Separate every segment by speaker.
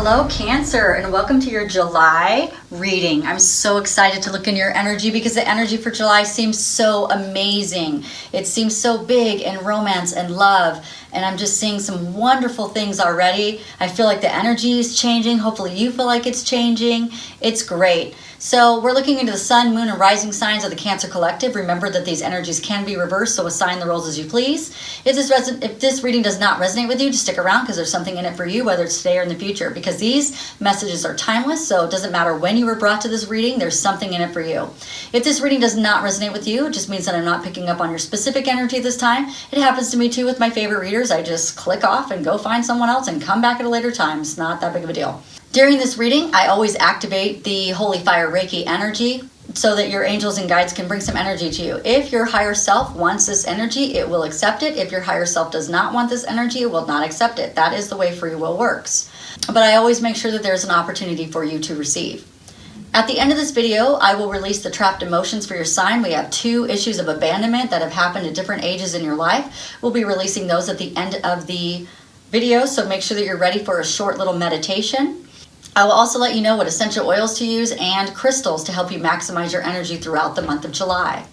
Speaker 1: Hello Cancer, and welcome to your July reading. I'm so excited to look in your energy because the energy for July seems so amazing. It seems so big in romance and love, and I'm just seeing some wonderful things already. I feel like the energy is changing. Hopefully you feel like it's changing. It's great. So we're looking into the sun, moon, and rising signs of the Cancer collective. Remember that these energies can be reversed, so assign the roles as you please. If this reading does not resonate with you, just stick around because there's something in it for you, whether it's today or in the future, because these messages are timeless, so it doesn't matter when you were brought to this reading, there's something in it for you. If this reading does not resonate with you, it just means that I'm not picking up on your specific energy this time. It happens to me too with my favorite readers. I just click off and go find someone else and come back at a later time. It's not that big of a deal. During this reading, I always activate the Holy Fire Reiki energy so that your angels and guides can bring some energy to you. If your higher self wants this energy, it will accept it. If your higher self does not want this energy, it will not accept it. That is the way free will works. But I always make sure that there's an opportunity for you to receive. At the end of this video, I will release the trapped emotions for your sign. We have 2 issues of abandonment that have happened at different ages in your life. We'll be releasing those at the end of the video, so make sure that you're ready for a short little meditation. I will also let you know what essential oils to use and crystals to help you maximize your energy throughout the month of July.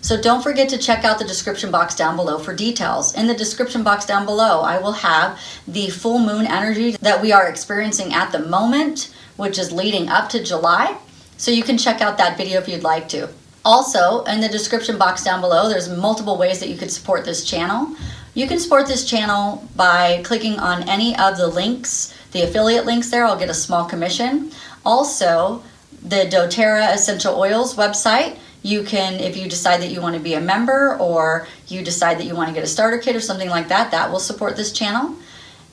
Speaker 1: So don't forget to check out the description box down below for details. In the description box down below, I will have the full moon energy that we are experiencing at the moment, which is leading up to July. So you can check out that video if you'd like to. Also, in the description box down below, there's multiple ways that you could support this channel. You can support this channel by clicking on any of the links, the affiliate links there. I'll get a small commission. Also, the doTERRA Essential Oils website, you can, if you decide that you want to be a member or you decide that you want to get a starter kit or something like that, that will support this channel.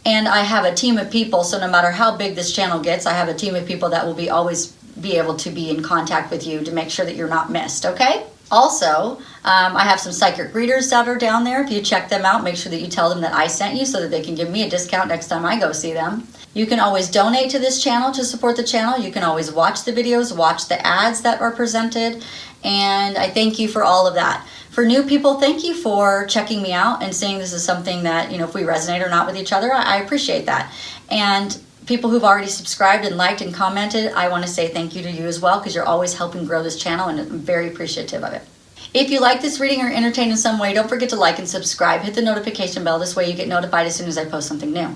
Speaker 1: And I have a team of people, so no matter how big this channel gets, I have a team of people that will always be able to be in contact with you to make sure that you're not missed, okay? Also, I have some psychic readers that are down there. If you check them out, make sure that you tell them that I sent you so that they can give me a discount next time I go see them. You can always donate to this channel to support the channel. You can always watch the videos, watch the ads that are presented, and I thank you for all of that. For new people, thank you for checking me out and saying this is something that, if we resonate or not with each other, I appreciate that. And people who've already subscribed and liked and commented, I want to say thank you to you as well because you're always helping grow this channel and I'm very appreciative of it. If you like this reading or entertained in some way, don't forget to like and subscribe. Hit the notification bell. This way you get notified as soon as I post something new.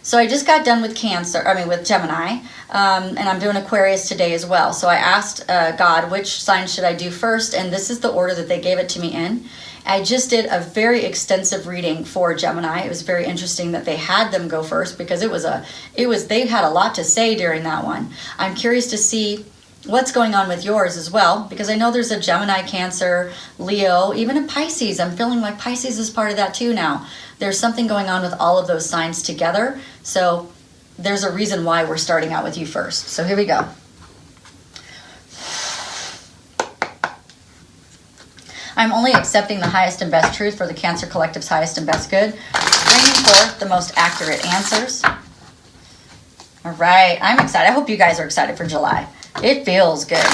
Speaker 1: So I just got done with with Gemini, and I'm doing Aquarius today as well. So I asked God, which sign should I do first? And this is the order that they gave it to me in. I just did a very extensive reading for Gemini. It was very interesting that they had them go first because they had a lot to say during that one. I'm curious to see what's going on with yours as well, because I know there's a Gemini, Cancer, Leo, even a Pisces. I'm feeling like Pisces is part of that too now. There's something going on with all of those signs together. So there's a reason why we're starting out with you first. So here we go. I'm only accepting the highest and best truth for the Cancer Collective's highest and best good, bringing forth the most accurate answers. All right, I'm excited. I hope you guys are excited for July. It feels good.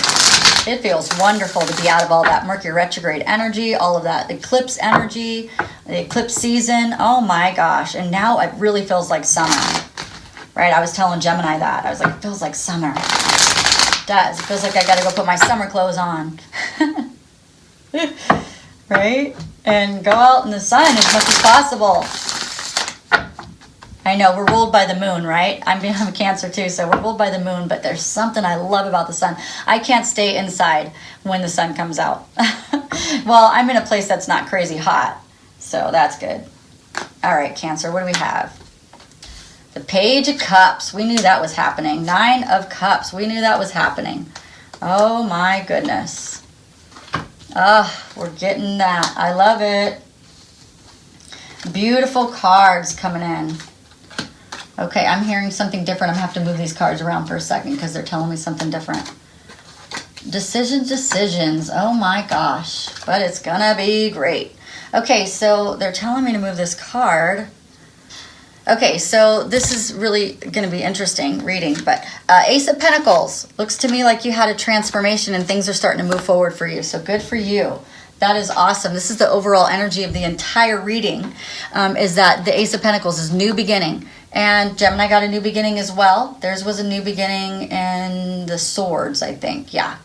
Speaker 1: It feels wonderful to be out of all that Mercury retrograde energy, all of that eclipse energy, the eclipse season. Oh my gosh. And now it really feels like summer. Right? I was telling Gemini that. I was like, it feels like summer. It does. It feels like I got to go put my summer clothes on. Right? And go out in the sun as much as possible. I know, we're ruled by the moon, right? I'm a Cancer too, so we're ruled by the moon, but there's something I love about the sun. I can't stay inside when the sun comes out. Well, I'm in a place that's not crazy hot, so that's good. All right, Cancer, what do we have? The Page of Cups. We knew that was happening. 9 of Cups. We knew that was happening. Oh, my goodness. We're getting that. I love it. Beautiful cards coming in. Okay, I'm hearing something different. I'm going to have to move these cards around for a second because they're telling me something different. Decisions. Oh my gosh. But it's going to be great. Okay, so they're telling me to move this card. Okay, so this is really going to be interesting reading. But Ace of Pentacles. Looks to me like you had a transformation and things are starting to move forward for you. So good for you. That is awesome. This is the overall energy of the entire reading, is that the Ace of Pentacles is new beginning. And Gemini got a new beginning as well. Theirs was a new beginning in the swords, I think. Yeah.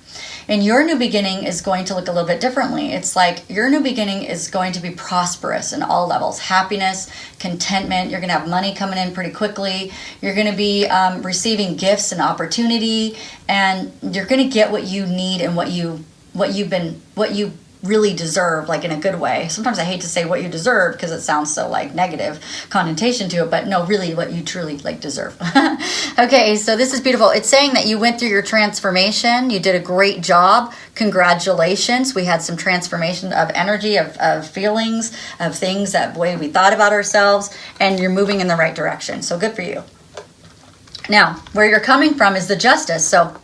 Speaker 1: And your new beginning is going to look a little bit differently. It's like your new beginning is going to be prosperous in all levels. Happiness, contentment. You're going to have money coming in pretty quickly. You're going to be receiving gifts and opportunity. And you're going to get what you need and what you really deserve, like in a good way. Sometimes I hate to say what you deserve because it sounds so like negative connotation to it, but no, really what you truly like deserve. Okay, so this is beautiful. It's saying that you went through your transformation. You did a great job. Congratulations. We had some transformation of energy, of feelings, of things, that way we thought about ourselves, and you're moving in the right direction. So good for you. Now, where you're coming from is the justice. So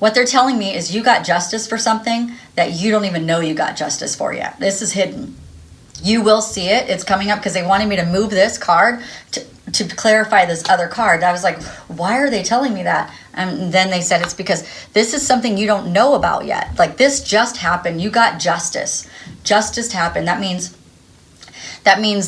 Speaker 1: what they're telling me is you got justice for something that you don't even know you got justice for yet. This is hidden. You will see it. It's coming up because they wanted me to move this card to clarify this other card. I was like, why are they telling me that? And then they said it's because this is something you don't know about yet. Like this just happened. You got justice. Justice happened. That means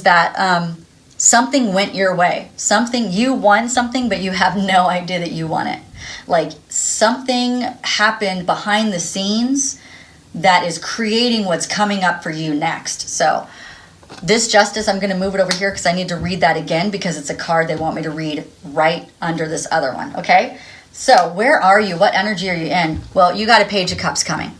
Speaker 1: that something went your way. You won something, but you have no idea that you won it. Like something happened behind the scenes that is creating what's coming up for you next. So this justice, I'm going to move it over here because I need to read that again because it's a card they want me to read right under this other one. Okay, so where are you? What energy are you in? Well, you got a Page of Cups coming.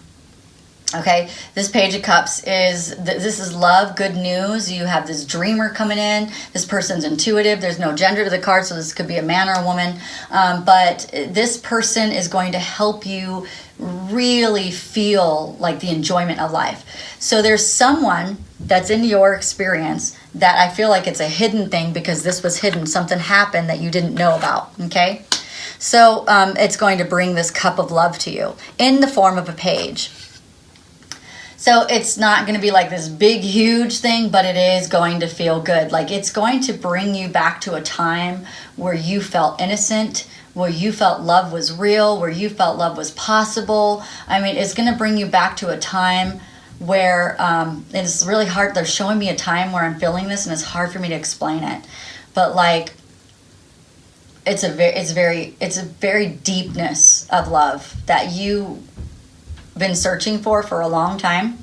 Speaker 1: Okay, this Page of Cups this is love, good news. You have this dreamer coming in. This person's intuitive. There's no gender to the card, so this could be a man or a woman. But this person is going to help you really feel like the enjoyment of life. So there's someone that's in your experience that I feel like it's a hidden thing because this was hidden. Something happened that you didn't know about, okay? So it's going to bring this cup of love to you in the form of a page. So it's not going to be like this big, huge thing, but it is going to feel good. Like it's going to bring you back to a time where you felt innocent, where you felt love was real, where you felt love was possible. I mean, it's going to bring you back to a time where it's really hard. They're showing me a time where I'm feeling this, and it's hard for me to explain it. But like, it's a very deepness of love that you been searching for a long time,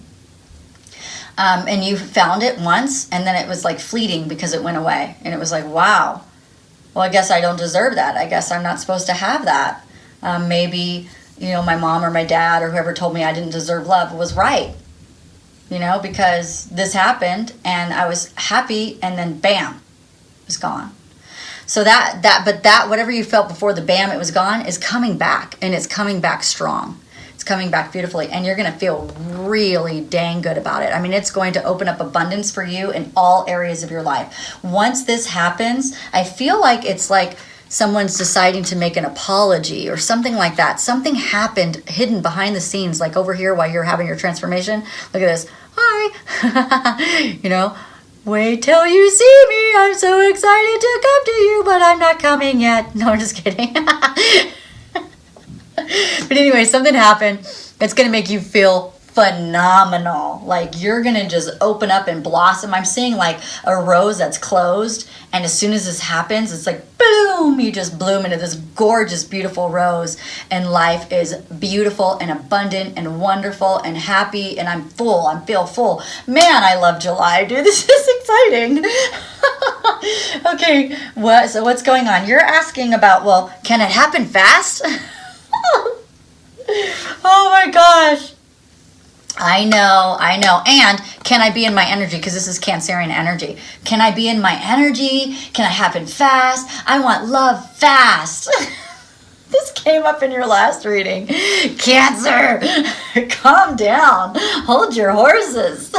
Speaker 1: and you found it once, and then it was like fleeting because it went away, and it was like, wow, well, I guess I don't deserve that. I guess I'm not supposed to have that. Maybe my mom or my dad or whoever told me I didn't deserve love was right, because this happened and I was happy, and then bam, it was gone. So that whatever you felt before the bam, it was gone, is coming back, and it's coming back strong. It's coming back beautifully, and you're going to feel really dang good about it. I mean, it's going to open up abundance for you in all areas of your life. Once this happens, I feel like it's like someone's deciding to make an apology or something like that. Something happened hidden behind the scenes, like over here while you're having your transformation. Look at this. Hi. Wait till you see me. I'm so excited to come to you, but I'm not coming yet. No, I'm just kidding. But anyway, something happened that's going to make you feel phenomenal. Like you're going to just open up and blossom. I'm seeing like a rose that's closed, and as soon as this happens, it's like boom, you just bloom into this gorgeous, beautiful rose, and life is beautiful and abundant and wonderful and happy, and I feel full. Man, I love July, dude. This is exciting. Okay, so what's going on? You're asking about, well, can it happen fast? Oh my gosh. I know. And can I be in my energy? Because this is Cancerian energy. Can I be in my energy? Can it happen fast? I want love fast. This came up in your last reading. Cancer, calm down. Hold your horses.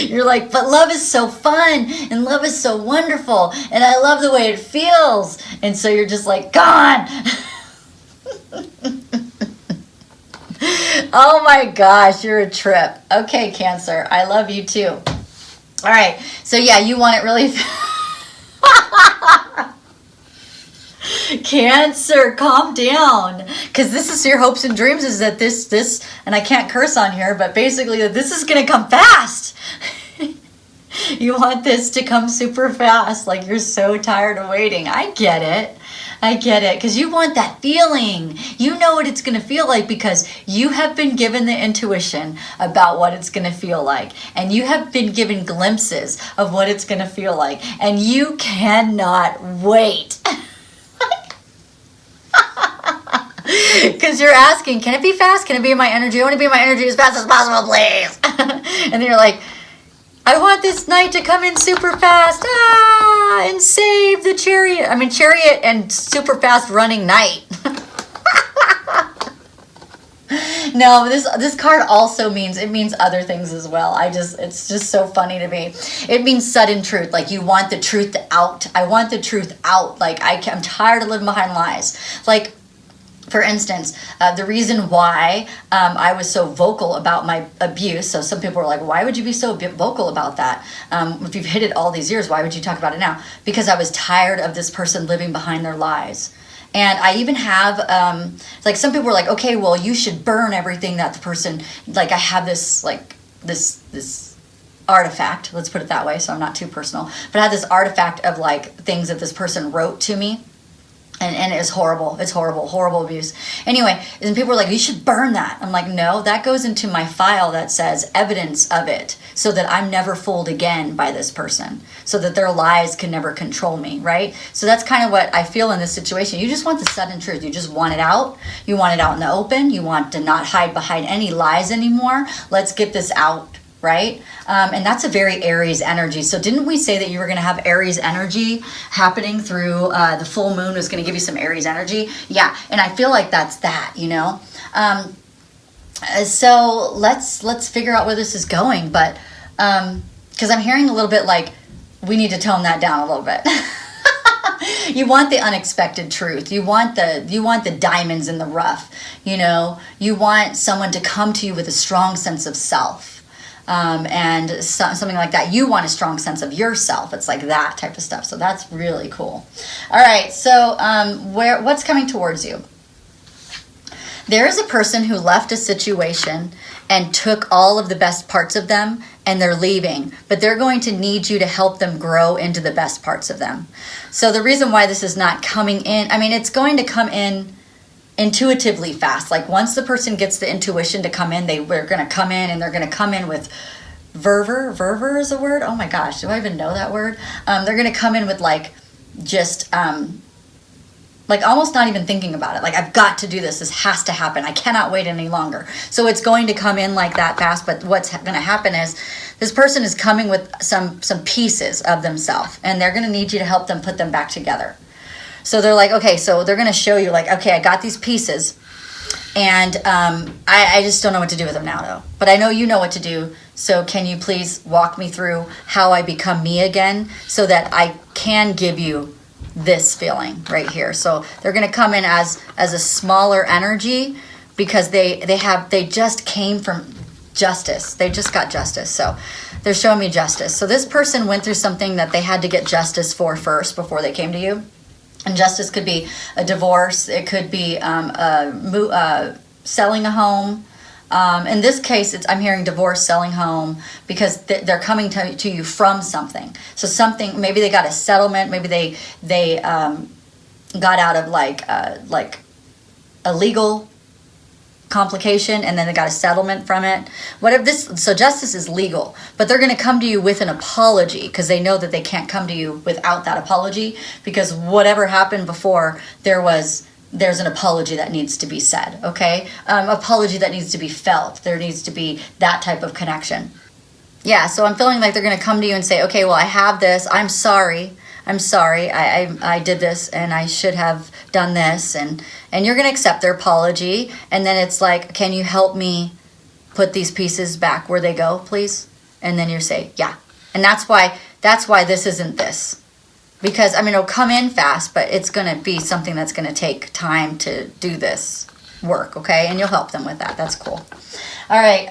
Speaker 1: You're like, but love is so fun, and love is so wonderful, and I love the way it feels. And so you're just like, gone. Oh my gosh, you're a trip. Okay, Cancer, I love you too. All right, so yeah, you want it really. Cancer, calm down, because this is your hopes and dreams, is that this, and I can't curse on here, but basically that this is going to come fast. You want this to come super fast, like you're so tired of waiting. I get it. I get it, because you want that feeling. You know what it's going to feel like because you have been given the intuition about what it's going to feel like. And you have been given glimpses of what it's going to feel like. And you cannot wait. Because you're asking, can it be fast? Can it be in my energy? I want to be in my energy as fast as possible, please. And then you're like, I want this night to come in super fast, and save the chariot. I mean, chariot and super fast running night. No, this card also means other things as well. It's just so funny to me. It means sudden truth. Like you want the truth out. I want the truth out. Like I'm tired of living behind lies. Like, for instance, the reason why I was so vocal about my abuse, so some people were like, why would you be so vocal about that? If you've hid it all these years, why would you talk about it now? Because I was tired of this person living behind their lies. And I even have, like some people were like, okay, well, you should burn everything that the person, like I have this, like this artifact, let's put it that way, so I'm not too personal, but I had this artifact of like things that this person wrote to me. And it's horrible. It's horrible. Horrible abuse. Anyway, and people were like, you should burn that. I'm like, no, that goes into my file that says evidence of it so that I'm never fooled again by this person, so that their lies can never control me, right? So that's kind of what I feel in this situation. You just want the sudden truth. You just want it out. You want it out in the open. You want to not hide behind any lies anymore. Let's get this out. Right? And that's a very Aries energy. So didn't we say that you were going to have Aries energy happening through the full moon was going to give you some Aries energy? Yeah. And I feel like that's that, you know? So let's figure out where this is going. But because I'm hearing a little bit like we need to tone that down a little bit. You want the unexpected truth. You want the diamonds in the rough. You know, you want someone to come to you with a strong sense of self. And something like that. You want a strong sense of yourself. It's like that type of stuff. So that's really cool. All right. So what's coming towards you? There is a person who left a situation and took all of the best parts of them, and they're leaving, but they're going to need you to help them grow into the best parts of them. So the reason why this is not coming in, I mean, it's going to come in intuitively fast. Like once the person gets the intuition to come in, we're going to come in, and they're going to come in with verve is a word. Oh my gosh, do I even know that word? They're going to come in with like just like almost not even thinking about it. Like I've got to do this. This has to happen. I cannot wait any longer. So it's going to come in like that fast. But what's going to happen is this person is coming with some pieces of themselves, and they're going to need you to help them put them back together. So they're like, okay, so they're going to show you like, okay, I got these pieces, and I just don't know what to do with them now, though. But I know you know what to do, so can you please walk me through how I become me again so that I can give you this feeling right here. So they're going to come in as a smaller energy because they just came from justice. They just got justice. So they're showing me justice. So this person went through something that they had to get justice for first before they came to you. And justice could be a divorce. It could be selling a home. In this case, I'm hearing divorce, selling home, because they're coming to you from something. So something, maybe they got a settlement. Maybe they got out of like a legal complication, and then they got a settlement from it. So justice is legal, but they're going to come to you with an apology because they know that they can't come to you without that apology, because whatever happened before, there's an apology that needs to be said, okay? Apology that needs to be felt. There needs to be that type of connection. Yeah, so I'm feeling like they're going to come to you and say, okay, well, I have this. I'm sorry. I did this, and I should have done this. And you're going to accept their apology. And then it's like, can you help me put these pieces back where they go, please? And then you say, yeah. And that's why this isn't this. Because, I mean, it'll come in fast, but it's going to be something that's going to take time to do this work, okay? And you'll help them with that. That's cool. All right.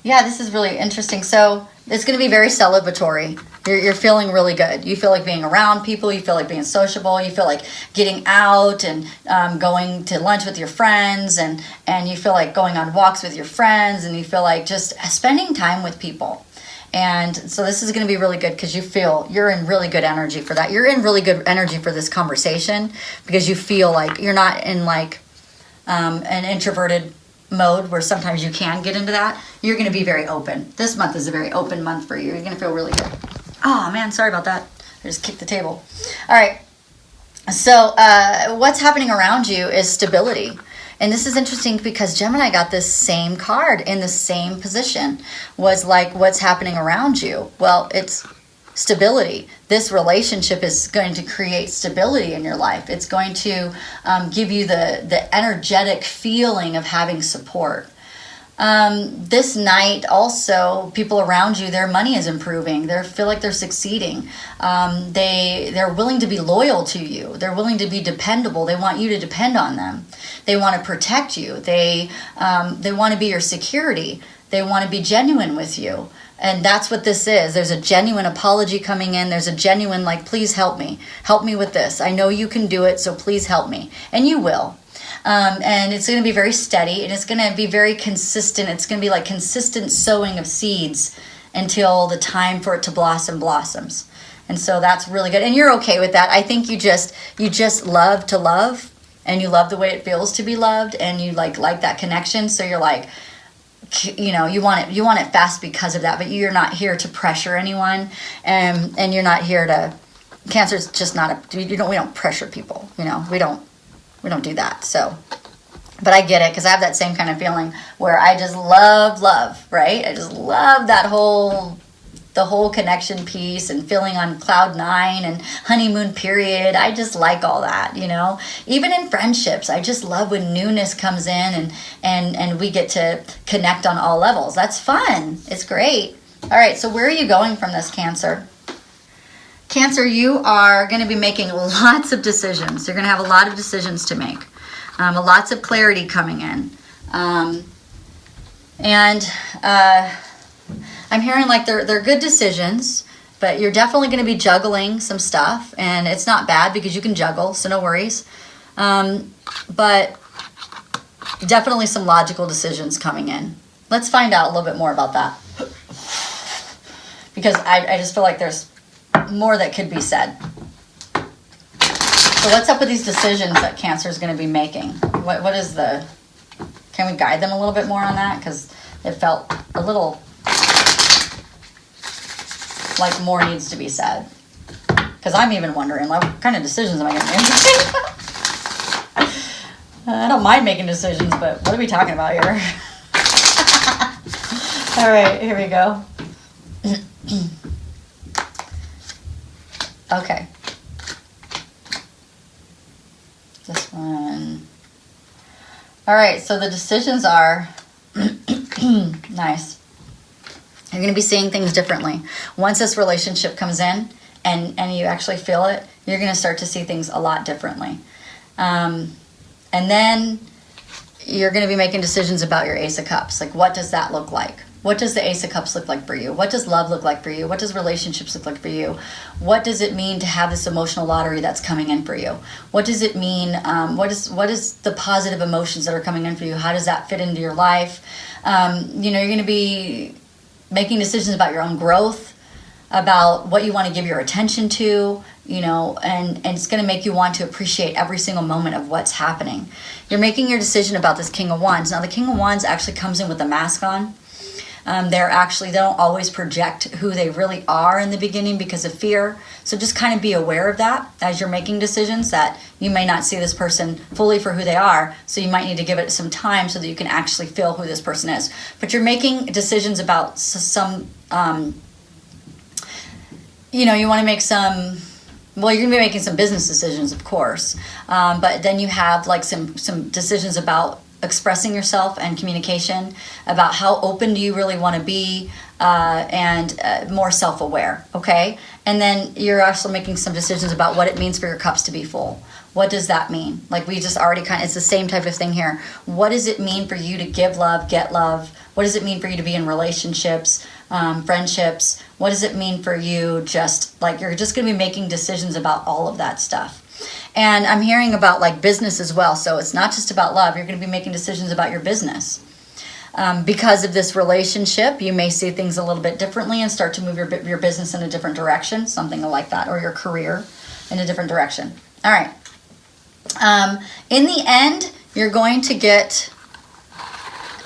Speaker 1: Yeah, this is really interesting. So it's going to be very celebratory. You're feeling really good. You feel like being around people. You feel like being sociable. You feel like getting out and going to lunch with your friends, and you feel like going on walks with your friends, and you feel like just spending time with people. And so this is going to be really good because you feel you're in really good energy for that. You're in really good energy for this conversation because you feel like you're not in like an introverted mode where sometimes you can get into that. You're going to be very open. This month is a very open month for you. You're going to feel really good. Oh man, sorry about that. I just kicked the table. All right. So what's happening around you is stability. And this is interesting because Gemini got this same card in the same position. Was like, what's happening around you? Well, it's stability. This relationship is going to create stability in your life. It's going to give you the energetic feeling of having support. This night also, people around you, their money is improving. They feel like they're succeeding. They're willing to be loyal to you. They're willing to be dependable. They want you to depend on them. They want to protect you. They want to be your security. They want to be genuine with you. And that's what this is. There's a genuine apology coming in. There's a genuine, like, please help me. Help me with this. I know you can do it, so please help me. And you will. And it's going to be very steady, and it's going to be very consistent. It's going to be like consistent sowing of seeds until the time for it to blossoms. And so that's really good. And you're okay with that. I think you just love to love, and you love the way it feels to be loved, and you like that connection. So you're like, you know, you want it fast because of that, but you're not here to pressure anyone, and you're not here to. Cancer's just not we don't pressure people. You know, we don't do that. So, but I get it because I have that same kind of feeling where I just love, right? I just love the whole connection piece and feeling on cloud 9 and honeymoon period. I just like all that, you know. Even in friendships, I just love when newness comes in and we get to connect on all levels. That's fun. It's great. All right, so where are you going from this, Cancer? Cancer, you are going to be making lots of decisions. You're going to have a lot of decisions to make. Lots of clarity coming in. I'm hearing like they're good decisions, but you're definitely going to be juggling some stuff, and it's not bad because you can juggle, so no worries. But definitely some logical decisions coming in. Let's find out a little bit more about that. Because I just feel like there's more that could be said. So what's up with these decisions that Cancer is going to be making? What is can we guide them a little bit more on that? Because it felt a little like more needs to be said. Because I'm even wondering, like, what kind of decisions am I going to make? I don't mind making decisions, but what are we talking about here? All right, here we go. Okay. This one. All right, so the decisions are nice. You're going to be seeing things differently. Once this relationship comes in and you actually feel it, you're going to start to see things a lot differently. And then you're going to be making decisions about your Ace of Cups. Like, what does that look like? What does the Ace of Cups look like for you? What does love look like for you? What does relationships look like for you? What does it mean to have this emotional lottery that's coming in for you? What does it mean? What is the positive emotions that are coming in for you? How does that fit into your life? You're going to be making decisions about your own growth, about what you want to give your attention to, and it's going to make you want to appreciate every single moment of what's happening. You're making your decision about this King of Wands. Now, the King of Wands actually comes in with a mask on. They don't always project who they really are in the beginning because of fear. So just kind of be aware of that as you're making decisions, that you may not see this person fully for who they are. So you might need to give it some time so that you can actually feel who this person is. But you're making decisions about some, you want to make some, well, you're going to be making some business decisions, of course. But then you have like some decisions about expressing yourself and communication, about how open do you really want to be, and more self-aware, okay? And then you're also making some decisions about what it means for your cups to be full. What does that mean? Like we just already it's the same type of thing here. What does it mean for you to give love, get love? What does it mean for you to be in relationships? friendships. What does it mean for you? Just like you're just going to be making decisions about all of that stuff. And I'm hearing about like business as well. So it's not just about love. You're going to be making decisions about your business. Because of this relationship, you may see things a little bit differently and start to move your business in a different direction, something like that, or your career in a different direction. All right. In the end, you're going to get,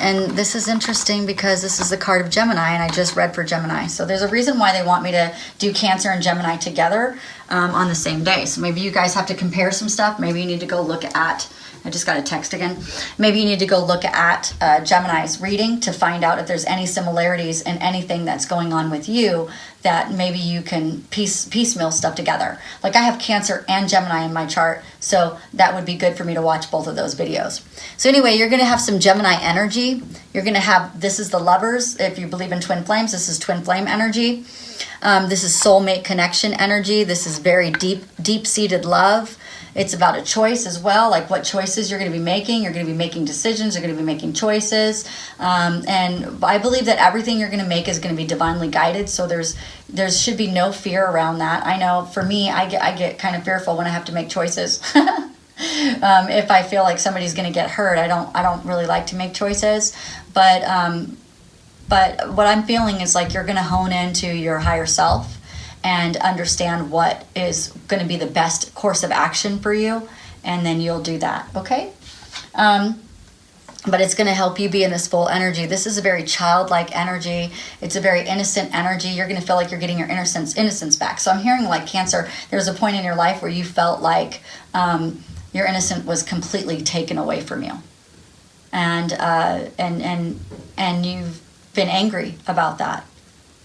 Speaker 1: and this is interesting because this is the card of Gemini, and I just read for Gemini. So there's a reason why they want me to do Cancer and Gemini together on the same day. So maybe you guys have to compare some stuff. Maybe you need to go look at, I just got a text again. Maybe you need to go look at Gemini's reading to find out if there's any similarities in anything that's going on with you that maybe you can piecemeal stuff together. Like I have Cancer and Gemini in my chart, so that would be good for me to watch both of those videos. So anyway, you're going to have some Gemini energy. You're going to have, this is the lovers. If you believe in twin flames, this is twin flame energy. This is soulmate connection energy. This is very deep-seated love. It's about a choice as well, like what choices you're going to be making. You're going to be making decisions. You're going to be making choices. And I believe that everything you're going to make is going to be divinely guided. So there should be no fear around that. I know for me, I get kind of fearful when I have to make choices. If I feel like somebody's going to get hurt, I don't really like to make choices. But what I'm feeling is like you're going to hone into your higher self and understand what is going to be the best course of action for you, and then you'll do that, okay? But it's going to help you be in this full energy. This is a very childlike energy. It's a very innocent energy. You're going to feel like you're getting your innocence back. So I'm hearing like Cancer, there's a point in your life where you felt like your innocence was completely taken away from you. And you've been angry about that.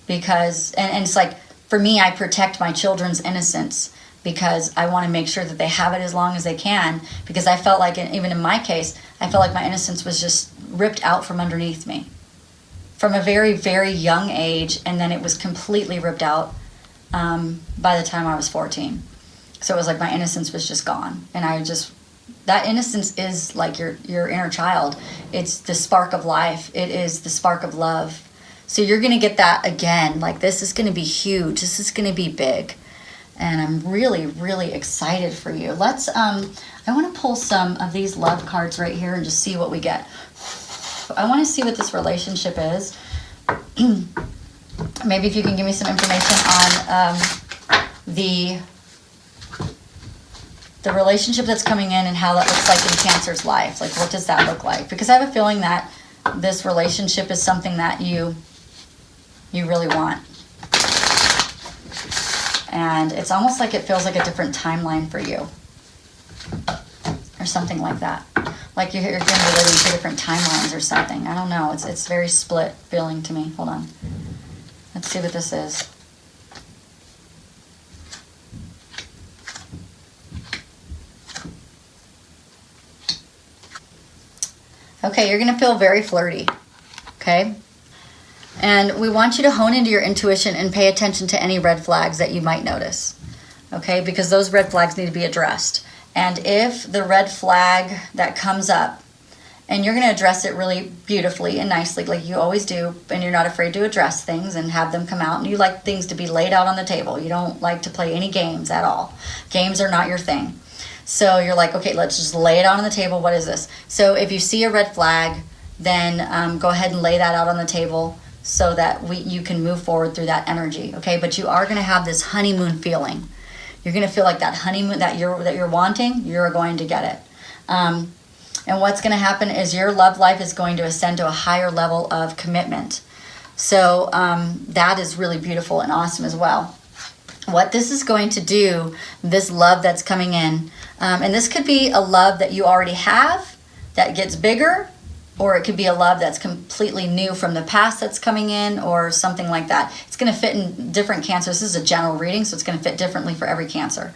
Speaker 1: Because, and it's like, for me, I protect my children's innocence because I want to make sure that they have it as long as they can, because I felt like, even in my case, I felt like my innocence was just ripped out from underneath me from a very, very young age, and then it was completely ripped out by the time I was 14. So it was like my innocence was just gone, and that innocence is like your inner child. It's the spark of life. It is the spark of love. So you're going to get that again. Like this is going to be huge. This is going to be big. And I'm really, really excited for you. Let's, I want to pull some of these love cards right here and just see what we get. I want to see what this relationship is. Maybe if you can give me some information on the relationship that's coming in and how that looks like in Cancer's life. Like what does that look like? Because I have a feeling that this relationship is something that you really want. And it's almost like it feels like a different timeline for you. Or something like that. Like you're going to be living two different timelines or something. I don't know. It's very split feeling to me. Hold on. Let's see what this is. Okay, you're going to feel very flirty. Okay? And we want you to hone into your intuition and pay attention to any red flags that you might notice. Okay? Because those red flags need to be addressed. And if the red flag that comes up, and you're going to address it really beautifully and nicely like you always do, and you're not afraid to address things and have them come out, and you like things to be laid out on the table. You don't like to play any games at all. Games are not your thing. So you're like, okay, let's just lay it out on the table. What is this? So if you see a red flag, then go ahead and lay that out on the table so that you can move forward through that energy, okay? But you are going to have this honeymoon feeling. You're going to feel like that honeymoon that you're wanting, you're going to get it. And what's going to happen is your love life is going to ascend to a higher level of commitment. So that is really beautiful and awesome as well. What this is going to do, this love that's coming in, and this could be a love that you already have that gets bigger, or it could be a love that's completely new from the past that's coming in, or something like that. It's going to fit in different cancers. This is a general reading, so it's going to fit differently for every cancer.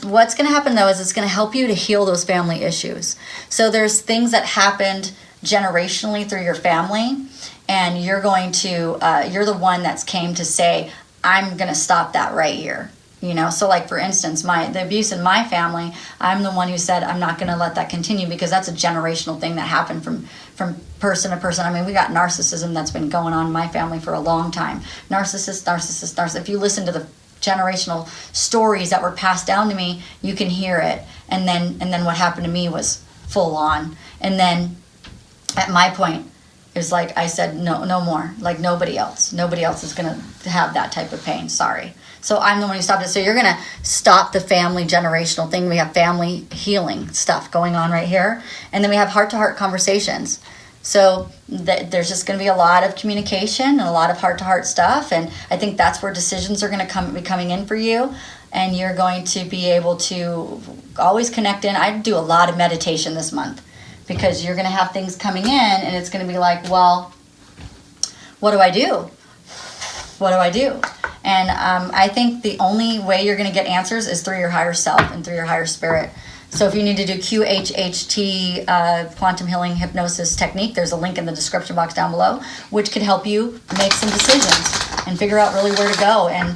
Speaker 1: What's going to happen, though, is it's going to help you to heal those family issues. So there's things that happened generationally through your family, and you're going to, you're the one that's came to say, I'm going to stop that right here. You know, so like for instance, the abuse in my family, I'm the one who said I'm not going to let that continue, because that's a generational thing that happened from person to person. I mean, we got narcissism that's been going on in my family for a long time. Narcissist. If you listen to the generational stories that were passed down to me, you can hear it. And then what happened to me was full on. And then at my point, it was like I said, no more. Like nobody else is gonna have that type of pain. Sorry. So I'm the one who stopped it. So you're gonna stop the family generational thing. We have family healing stuff going on right here, and then we have heart-to-heart conversations. So there's just going to be a lot of communication and a lot of heart-to-heart stuff, and I think that's where decisions are going to be coming in for you, and you're going to be able to always connect in. I do a lot of meditation this month because you're going to have things coming in, and it's going to be like, well, what do I do? What do I do? And I think the only way you're going to get answers is through your higher self and through your higher spirit. So if you need to do QHHT, quantum healing hypnosis technique, there's a link in the description box down below, which could help you make some decisions and figure out really where to go and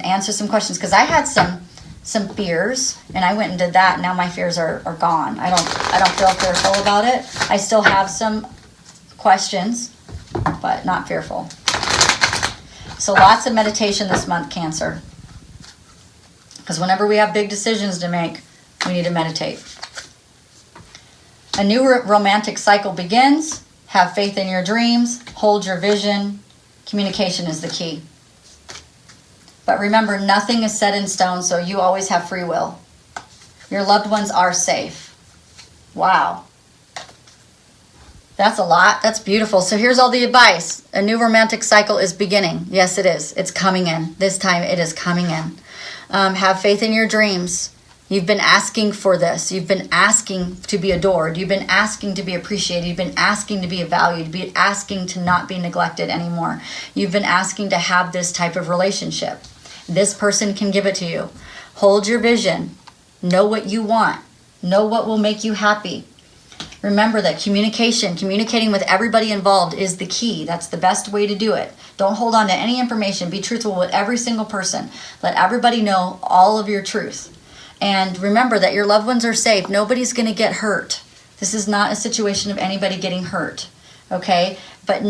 Speaker 1: answer some questions. Because I had some fears, and I went and did that. And now my fears are gone. I don't feel fearful about it. I still have some questions, but not fearful. So lots of meditation this month, Cancer. Because whenever we have big decisions to make, we need to meditate. A new romantic cycle begins. Have faith in your dreams. Hold your vision. Communication is the key. But remember, nothing is set in stone, so you always have free will. Your loved ones are safe. Wow. That's a lot. That's beautiful. So here's all the advice. A new romantic cycle is beginning. Yes, it is. It's coming in. This time it is coming in. Have faith in your dreams. You've been asking for this. You've been asking to be adored. You've been asking to be appreciated. You've been asking to be valued. You've been asking to not be neglected anymore. You've been asking to have this type of relationship. This person can give it to you. Hold your vision. Know what you want. Know what will make you happy. Remember that communicating with everybody involved is the key. That's the best way to do it. Don't hold on to any information. Be truthful with every single person. Let everybody know all of your truth. And remember that your loved ones are safe. Nobody's going to get hurt. This is not a situation of anybody getting hurt. Okay? But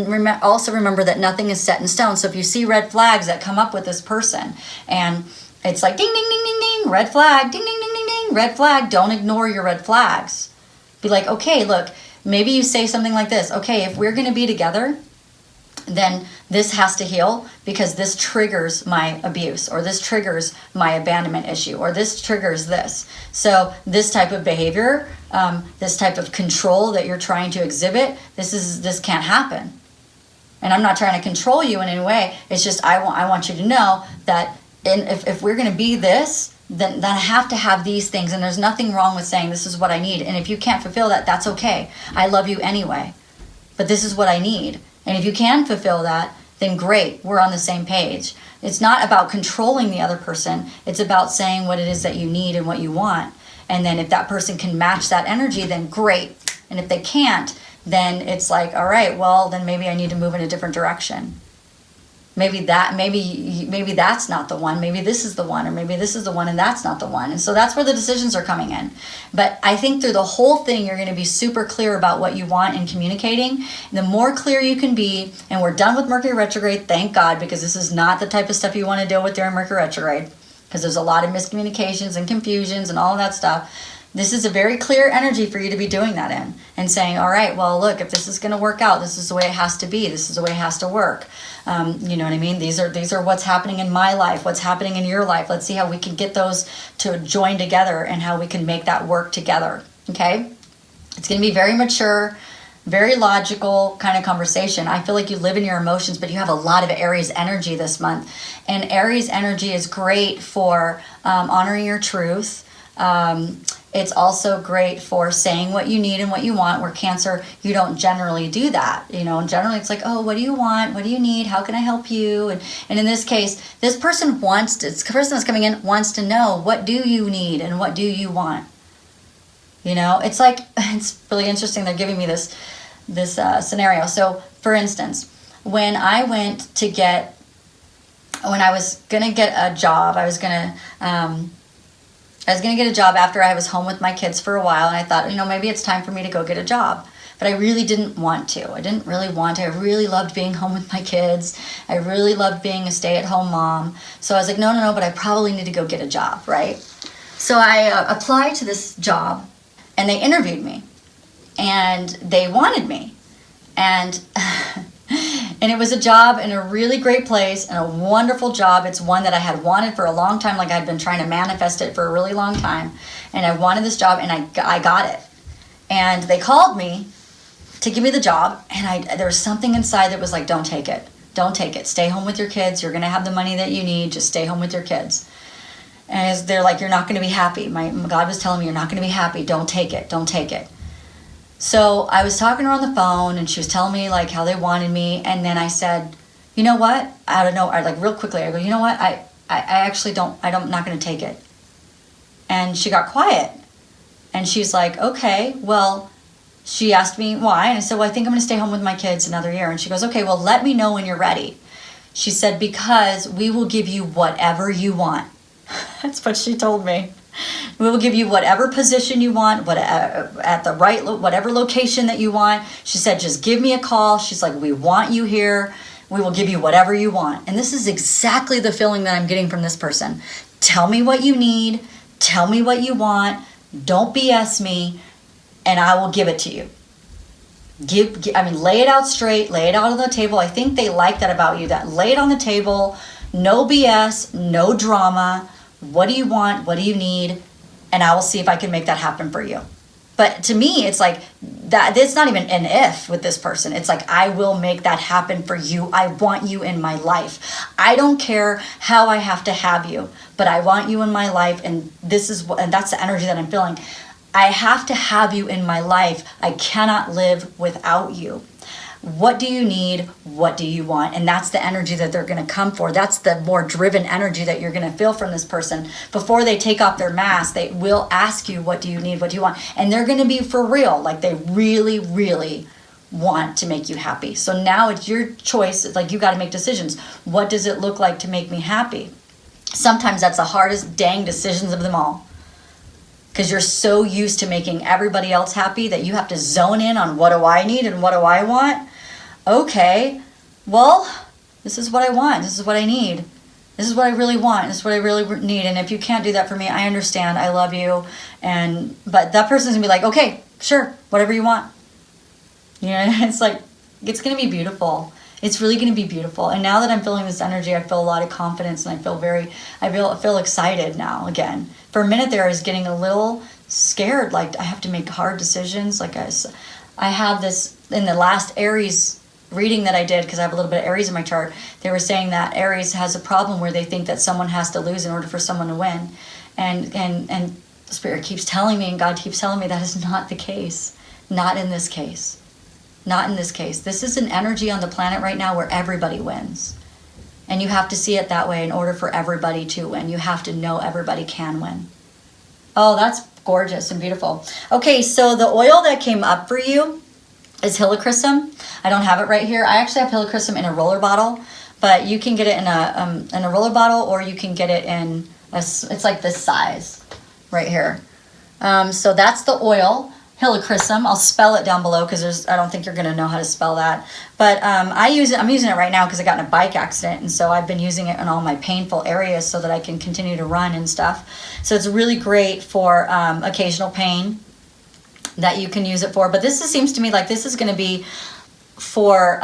Speaker 1: also remember that nothing is set in stone. So if you see red flags that come up with this person, and it's like ding, ding, ding, ding, ding, red flag, ding, ding, ding, ding, ding, red flag, don't ignore your red flags. Be like, okay, look, maybe you say something like this. Okay, if we're going to be together, then this has to heal because this triggers my abuse, or this triggers my abandonment issue, or this triggers this. So this type of behavior, this type of control that you're trying to exhibit, this can't happen. And I'm not trying to control you in any way. It's just I want you to know that if we're going to be this, then I have to have these things. And there's nothing wrong with saying this is what I need. And if you can't fulfill that, that's okay. I love you anyway. But this is what I need. And if you can fulfill that, then great. We're on the same page. It's not about controlling the other person. It's about saying what it is that you need and what you want. And then if that person can match that energy, then great. And if they can't, then it's like, all right, well, then maybe I need to move in a different direction. Maybe that's not the one. Maybe this is the one, or maybe this is the one and that's not the one. And so that's where the decisions are coming in. But I think through the whole thing, you're going to be super clear about what you want in communicating. And the more clear you can be, and we're done with Mercury retrograde, thank God, because this is not the type of stuff you want to deal with during Mercury retrograde, because there's a lot of miscommunications and confusions and all of that stuff. This is a very clear energy for you to be doing that in, and saying, all right, well, look, if this is going to work out, this is the way it has to be. This is the way it has to work. You know what I mean? These are what's happening in my life, what's happening in your life. Let's see how we can get those to join together and how we can make that work together. Okay? It's going to be very mature, very logical kind of conversation. I feel like you live in your emotions, but you have a lot of Aries energy this month. And Aries energy is great for honoring your truth. It's also great for saying what you need and what you want, where Cancer, you don't generally do that. You know, generally it's like, oh, what do you want? What do you need? How can I help you? And in this case, this person this person that's coming in wants to know, what do you need and what do you want? You know, it's like, it's really interesting. They're giving me this scenario. So for instance, when I was going to get a job, I was going to get a job after I was home with my kids for a while, and I thought, maybe it's time for me to go get a job. but I really didn't want to. I didn't really want to. I really loved being home with my kids. I really loved being a stay-at-home mom. So I was like, no, but I probably need to go get a job, right? So I applied to this job, and they interviewed me, and they wanted me. And and it was a job in a really great place and a wonderful job. It's one that I had wanted for a long time. Like I'd been trying to manifest it for a really long time. And I wanted this job, and I got it. And they called me to give me the job. And there was something inside that was like, don't take it. Don't take it. Stay home with your kids. You're going to have the money that you need. Just stay home with your kids. And they're like, you're not going to be happy. My God was telling me, you're not going to be happy. Don't take it. Don't take it. So I was talking to her on the phone, and she was telling me like how they wanted me. And then I said, you know what? I don't know. I like real quickly, I go, you know what? I actually don't, I'm not going to take it. And she got quiet. And she's like, okay, well, she asked me why. And I said, well, I think I'm going to stay home with my kids another year. And she goes, okay, well, let me know when you're ready. She said, because we will give you whatever you want. That's what she told me. We will give you whatever position you want, at the right, whatever location that you want. She said, just give me a call. She's like, we want you here. We will give you whatever you want. And this is exactly the feeling that I'm getting from this person. Tell me what you need. Tell me what you want. Don't BS me, and I will give it to you. Lay it out straight. Lay it out on the table. I think they like that about you. That lay it on the table. No BS. No drama. What do you want? What do you need? And I will see if I can make that happen for you. But to me, it's like that. It's not even an if with this person. It's like, I will make that happen for you. I want you in my life. I don't care how I have to have you, but I want you in my life. And and that's the energy that I'm feeling. I have to have you in my life. I cannot live without you. What do you need? What do you want? And that's the energy that they're going to come for. That's the more driven energy that you're going to feel from this person. Before they take off their mask, they will ask you, what do you need? What do you want? And they're going to be for real. Like they really, really want to make you happy. So now it's your choice. It's like you got to make decisions. What does it look like to make me happy? Sometimes that's the hardest dang decisions of them all. Because you're so used to making everybody else happy that you have to zone in on what do I need and what do I want. Okay, well, this is what I want. This is what I need. This is what I really want. This is what I really need. And if you can't do that for me, I understand. I love you. But that person's going to be like, okay, sure, whatever you want. You know, it's like, it's going to be beautiful. It's really going to be beautiful. And now that I'm feeling this energy, I feel a lot of confidence, and I feel excited now again. For a minute there, I was getting a little scared. Like I have to make hard decisions. Like I have this in the last Aries reading that I did, because I have a little bit of Aries in my chart. They were saying that Aries has a problem where they think that someone has to lose in order for someone to win. And Spirit keeps telling me, and God keeps telling me, that is not the case. Not in this case. Not in this case. This is an energy on the planet right now where everybody wins. And you have to see it that way in order for everybody to win. You have to know everybody can win. Oh, that's gorgeous and beautiful. Okay, so the oil that came up for you is helichrysum. I don't have it right here. I actually have helichrysum in a roller bottle, but you can get it in a roller bottle, or you can get it in it's like this size right here. So that's the oil. Helichrysum. I'll spell it down below because I don't think you're going to know how to spell that. But I'm using it right now because I got in a bike accident, and so I've been using it in all my painful areas so that I can continue to run and stuff. So it's really great for occasional pain that you can use it for. But seems to me like this is going to be for,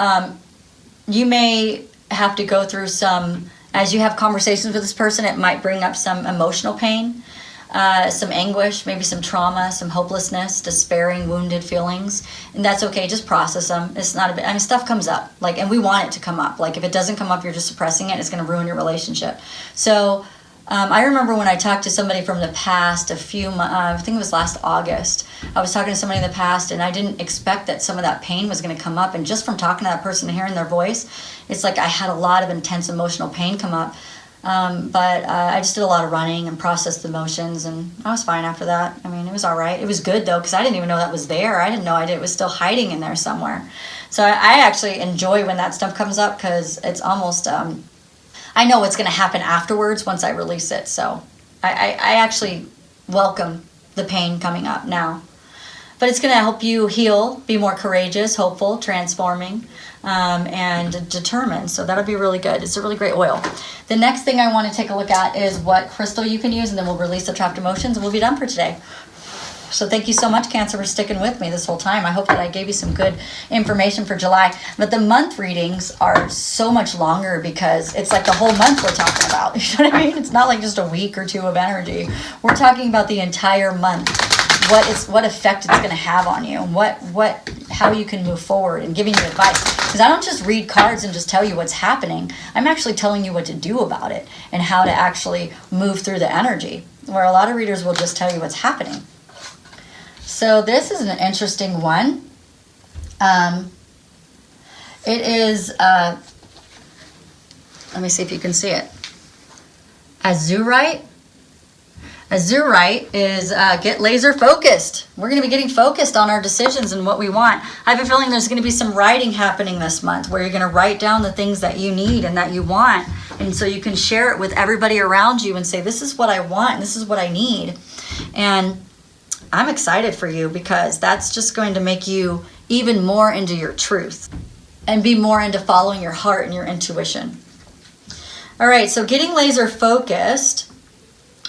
Speaker 1: you may have to go through some, as you have conversations with this person, it might bring up some emotional pain. Some anguish, maybe some trauma, some hopelessness, despairing, wounded feelings, and that's okay. Just process them. It's not stuff comes up, and we want it to come up. Like if it doesn't come up, you're just suppressing it. It's going to ruin your relationship. So I remember when I talked to somebody from the past I think it was last August. I was talking to somebody in the past, and I didn't expect that some of that pain was going to come up. And just from talking to that person and hearing their voice, it's like I had a lot of intense emotional pain come up. But I just did a lot of running and processed the emotions, and I was fine after that. I mean, it was all right. It was good, though, because I didn't even know that was there. I didn't know it was still hiding in there somewhere. So I actually enjoy when that stuff comes up, because it's almost, I know what's going to happen afterwards once I release it. So I actually welcome the pain coming up now. but it's going to help you heal, be more courageous, hopeful, transforming, and determined. So that'll be really good. It's a really great oil. The next thing I want to take a look at is what crystal you can use, and then we'll release the trapped emotions, and we'll be done for today. So thank you so much, Cancer, for sticking with me this whole time. I hope that I gave you some good information for July. But the month readings are so much longer because it's like the whole month we're talking about. You know what I mean? It's not like just a week or two of energy. We're talking about the entire month. What effect it's going to have on you, how you can move forward, and giving you advice. Because I don't just read cards and just tell you what's happening. I'm actually telling you what to do about it and how to actually move through the energy. Where a lot of readers will just tell you what's happening. So this is an interesting one. It is, let me see if you can see it. Azurite. Azurite is get laser focused. We're going to be getting focused on our decisions and what we want. I have a feeling there's going to be some writing happening this month where you're going to write down the things that you need and that you want. And so you can share it with everybody around you and say, this is what I want and this is what I need. And I'm excited for you because that's just going to make you even more into your truth and be more into following your heart and your intuition. All right, so getting laser focused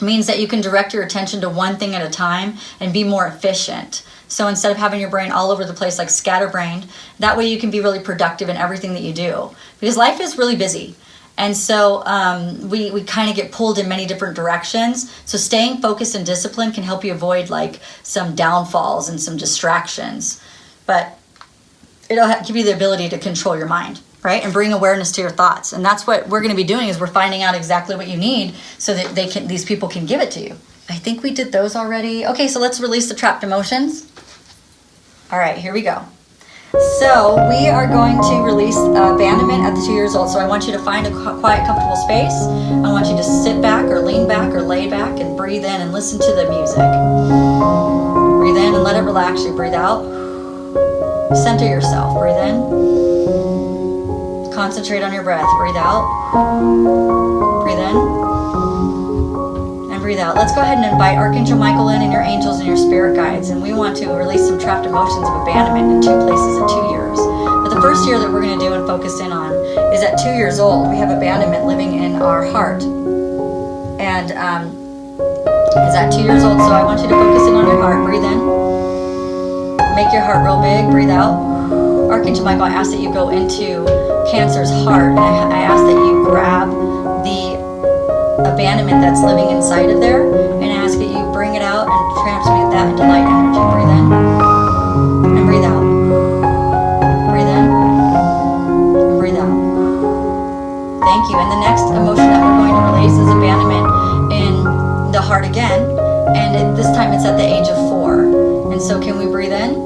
Speaker 1: means that you can direct your attention to one thing at a time and be more efficient. So instead of having your brain all over the place like scatterbrained, that way you can be really productive in everything that you do. Because life is really busy. And so we kind of get pulled in many different directions. So staying focused and disciplined can help you avoid like some downfalls and some distractions. But it'll give you the ability to control your mind, right? And bring awareness to your thoughts. And that's what we're going to be doing is we're finding out exactly what you need so that these people can give it to you. I think we did those already. Okay, so let's release the trapped emotions. All right, here we go. So we are going to release abandonment at the 2 years old. So I want you to find a quiet, comfortable space. I want you to sit back or lean back or lay back and breathe in and listen to the music. Breathe in and let it relax you. Breathe out. Center yourself. Breathe in. Concentrate on your breath. Breathe out. Breathe in. Breathe out. Let's go ahead and invite Archangel Michael in and your angels and your spirit guides. And we want to release some trapped emotions of abandonment in 2 places at 2 years. But the first year that we're going to do and focus in on is at 2 years old. We have abandonment living in our heart. And it's at 2 years old. So I want you to focus in on your heart. Breathe in. Make your heart real big. Breathe out. Archangel Michael, I ask that you go into Cancer's heart. And I ask that you grab the abandonment that's living inside of there, and I ask that you bring it out and transmute that into light energy. Breathe in and breathe out. Breathe in and breathe out. Thank you. And the next emotion that we're going to release is abandonment in the heart again, and this time it's at the age of 4. And so can we breathe in,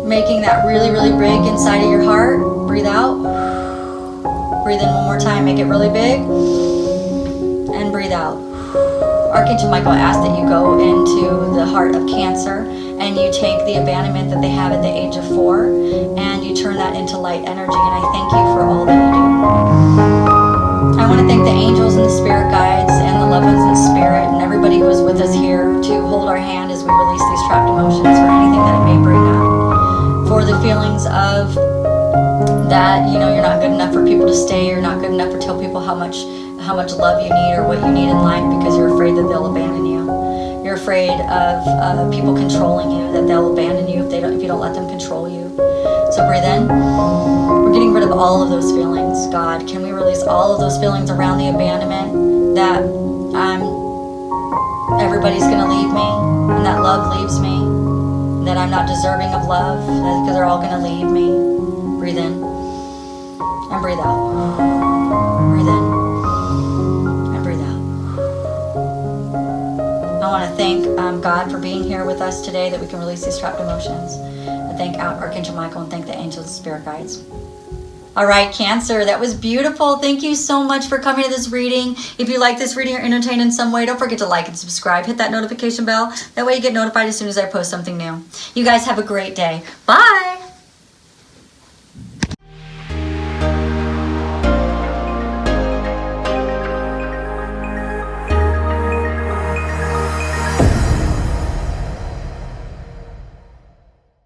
Speaker 1: making that really, really big inside of your heart. Breathe out. Breathe in one more time. Make it really big. And breathe out. Archangel Michael, I ask that you go into the heart of Cancer and you take the abandonment that they have at the age of 4 and you turn that into light energy. And I thank you for all that you do. I want to thank the angels and the spirit guides and the loved ones in spirit and everybody who is with us here to hold our hand as we release these trapped emotions for anything that it may bring up. For the feelings of that, you're not good enough for people to stay, you're not good enough to tell people how much love you need or what you need in life because you're afraid that they'll abandon you. You're afraid of people controlling you, that they'll abandon you if you don't let them control you. So breathe in. We're getting rid of all of those feelings. God, can we release all of those feelings around the abandonment that everybody's going to leave me and that love leaves me, and that I'm not deserving of love because they're all going to leave me. Breathe in and breathe out. Breathe in. I want to thank God for being here with us today, that we can release these trapped emotions. I thank Archangel Michael and thank the angels and spirit guides. All right, Cancer, that was beautiful. Thank you so much for coming to this reading. If you like this reading or entertained in some way, don't forget to like and subscribe. Hit that notification bell. That way you get notified as soon as I post something new. You guys have a great day. Bye.